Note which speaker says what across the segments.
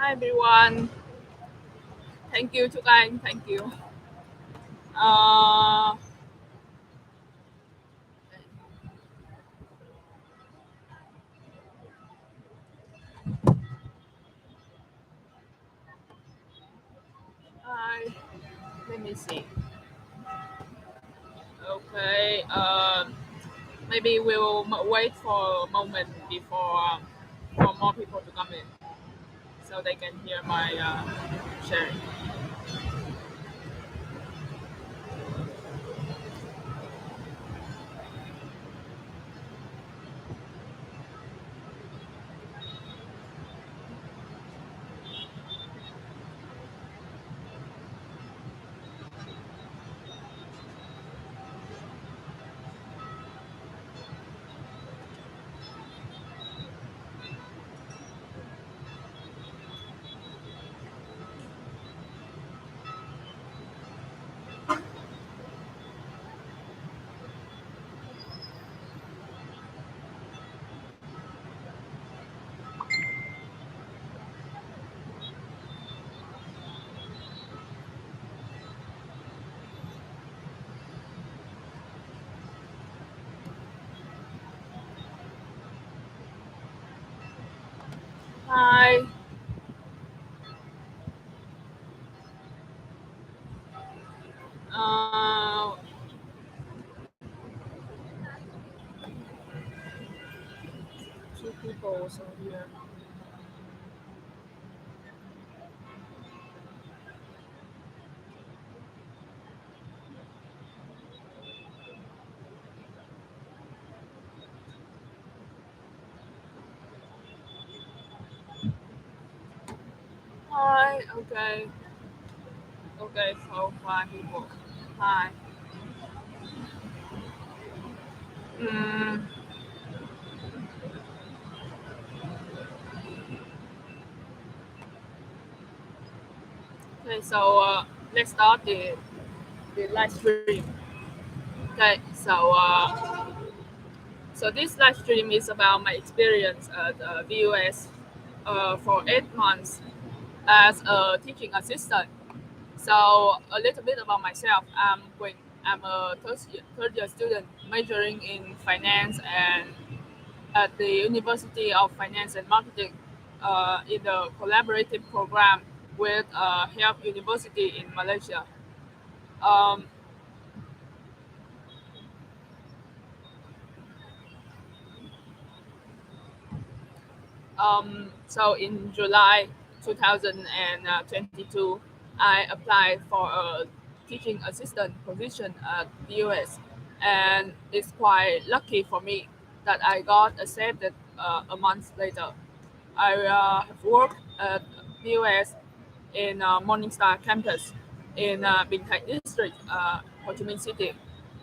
Speaker 1: Hi everyone. Thank you, Truc Quynh. Thank you. Uh, Hi. Let me see. Okay. Maybe we'll wait for a moment before for more people to come in, so they can hear my sharing. Hi. Uh, Two people also here. Hi. Okay. Okay. So 5 people. Hi. Mm, okay. So let's start the live stream. Okay. So this live stream is about my experience at VUS for 8 months as a teaching assistant. So a little bit about myself. I'm Quỳnh. I'm a third year student majoring in finance and at the University of Finance and Marketing in the collaborative program with Health University in Malaysia. Um, so in July 2022, I applied for a teaching assistant position at the US, and it's quite lucky for me that I got accepted a month later. I have worked at the US in Morningstar campus in Bình Thạnh district, Ho Chi Minh City.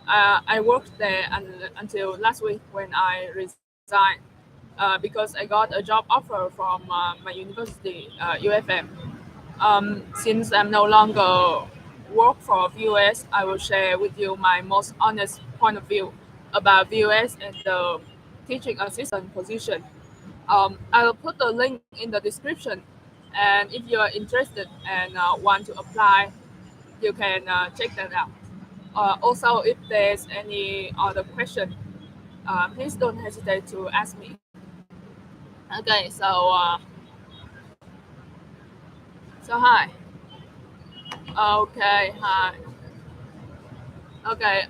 Speaker 1: I worked there until last week when I resigned because I got a job offer from my university, UFM. Since I'm no longer work for VUS, I will share with you my most honest point of view about VUS and the teaching assistant position. I'll put the link in the description, and if you are interested and want to apply, you can check that out. Also, if there's any other question, please don't hesitate to ask me. Okay, so hi. Okay, hi. Okay,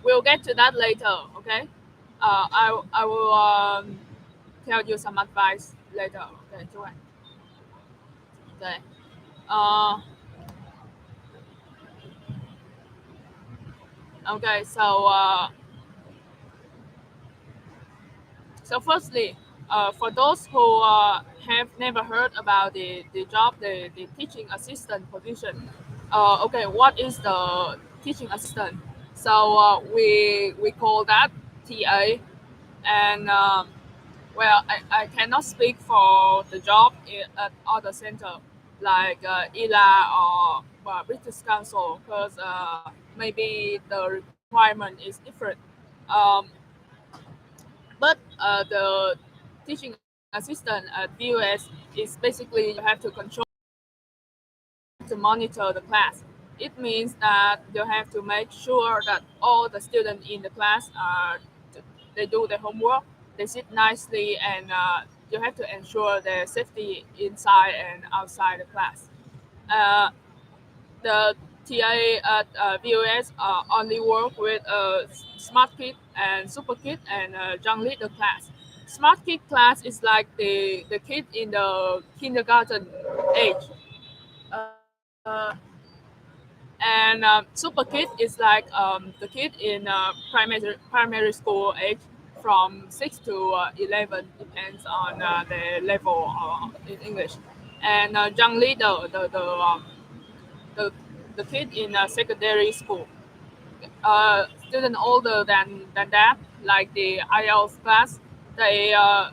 Speaker 1: we'll get to that later. Okay, I will tell you some advice later. Okay, Joanne. Okay. Uh, okay. So firstly, for those who have never heard about the job, the teaching assistant position, okay, what is the teaching assistant? So we call that TA, and well, I cannot speak for the job at other center like ELA or British Council because maybe the requirement is different. Um, but the teaching assistant at VUS is basically you have to control to monitor the class. It means that you have to make sure that all the students in the class are they do their homework, they sit nicely, and you have to ensure their safety inside and outside the class. Uh, the TA at VOS only work with Smart Kid and Super Kid and Young Leader class. Smart Kid class is like the kid in the kindergarten age. Uh, and Super Kid is like the kid in primary school age from 6 to 11, depends on the level in English. And Young Leader, the, the kid in secondary school. Student older than that, like the IELTS class, they uh,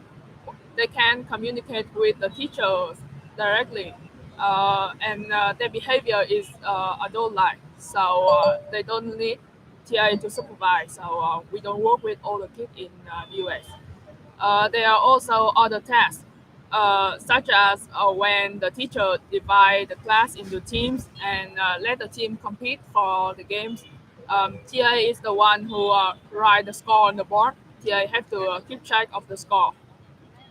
Speaker 1: they can communicate with the teachers directly, and their behavior is adult-like, so they don't need TA to supervise. So we don't work with all the kids in the US. There are also other tasks, such as when the teacher divide the class into teams and let the team compete for the games. TA is the one who write the score on the board. TA have to keep track of the score.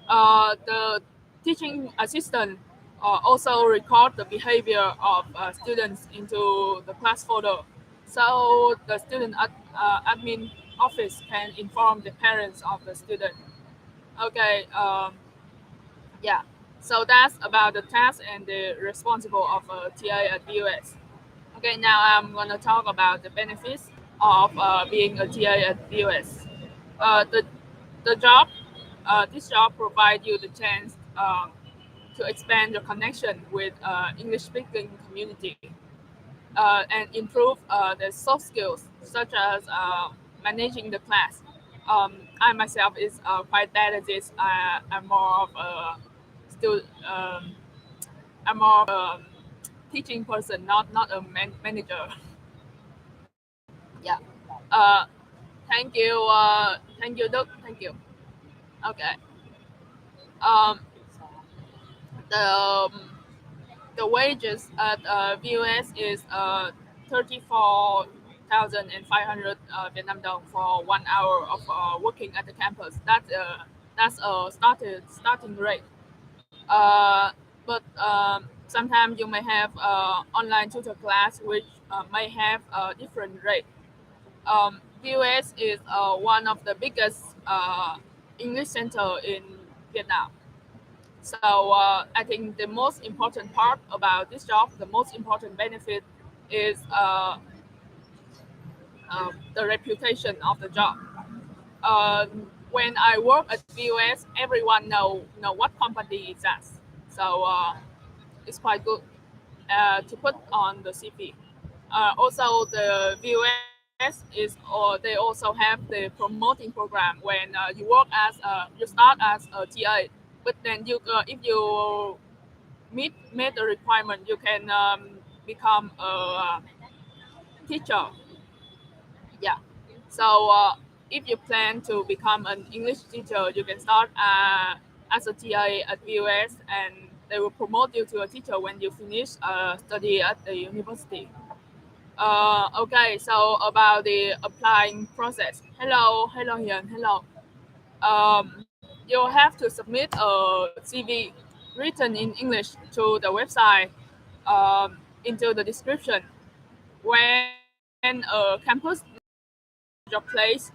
Speaker 1: The teaching assistant also record the behavior of students into the class folder, so the student admin office can inform the parents of the student. Okay, yeah. So that's about the task and the responsible of a TA at BUS. Okay, now I'm gonna talk about the benefits of being a TA at BUS. The job, this job provides you the chance to expand your connection with English-speaking community and improve the soft skills such as managing the class. I myself is quite bad at this. I'm more of a still I'm more of a teaching person, not a manager. Yeah. Uh, thank you, Doug. Thank you. Okay. Um, the the wages at VUS is 34,500 Vietnam dong for 1 hour of working at the campus. That's a starting rate. But sometimes you may have online tutor class which may have a different rate. VUS is one of the biggest English center in Vietnam. So I think the most important part about this job, the most important benefit is the reputation of the job. Uh, when I work at VUS, everyone know what company is that. So it's quite good to put on the CV. Also, the VUS is, or they also have the promoting program when you start as a TA, but then if you meet the requirement, you can become a teacher. Yeah. So if you plan to become an English teacher, you can start as a TA at VUS, and they will promote you to a teacher when you finish study at the university. Okay, so about the applying process. Hello, Hiền, hello. You have to submit a CV written in English to the website into the description. When a campus job place,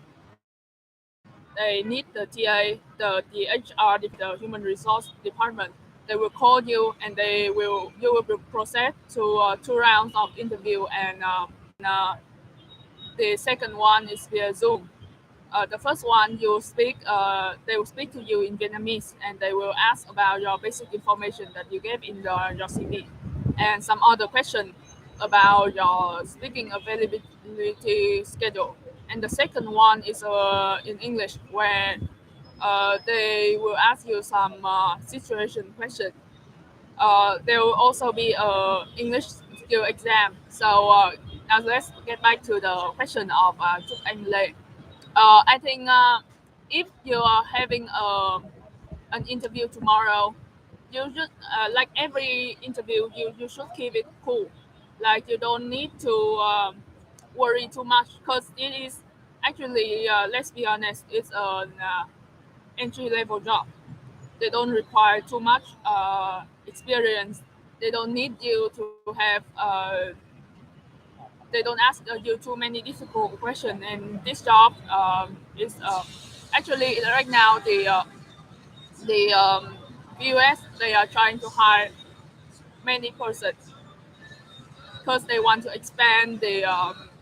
Speaker 1: they need the TA, the HR, the human resource department. They will call you and you will be processed to 2 rounds of interview, and the second one is via Zoom. The first one they will speak to you in Vietnamese, and they will ask about your basic information that you gave in your CV, and some other question about your speaking availability schedule. And the second one is in English, where they will ask you some situation question. There will also be a English skill exam. So now let's get back to the question of Truc Anh Lê. I think if you are having an interview tomorrow, you should like every interview, you should keep it cool. Like you don't need to worry too much because it is actually let's be honest, it's an entry level job. They don't require too much experience. They don't need you to have they don't ask you too many difficult questions. And this job is actually right now the US, they are trying to hire many persons because they want to expand the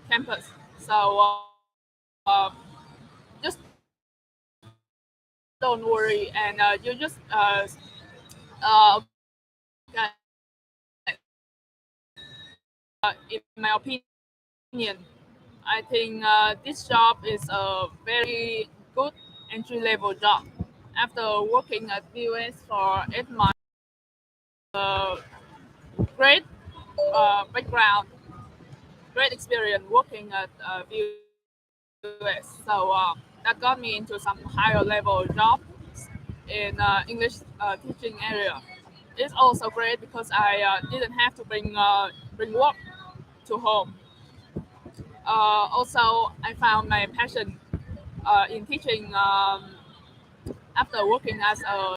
Speaker 1: campus. So just don't worry, and you just okay. In my opinion, I think this job is a very good entry level job. After working at US for 8 months, great background, great experience working at US. So that got me into some higher level jobs in English teaching area. It's also great because I didn't have to bring work to home. Also, I found my passion in teaching after working as a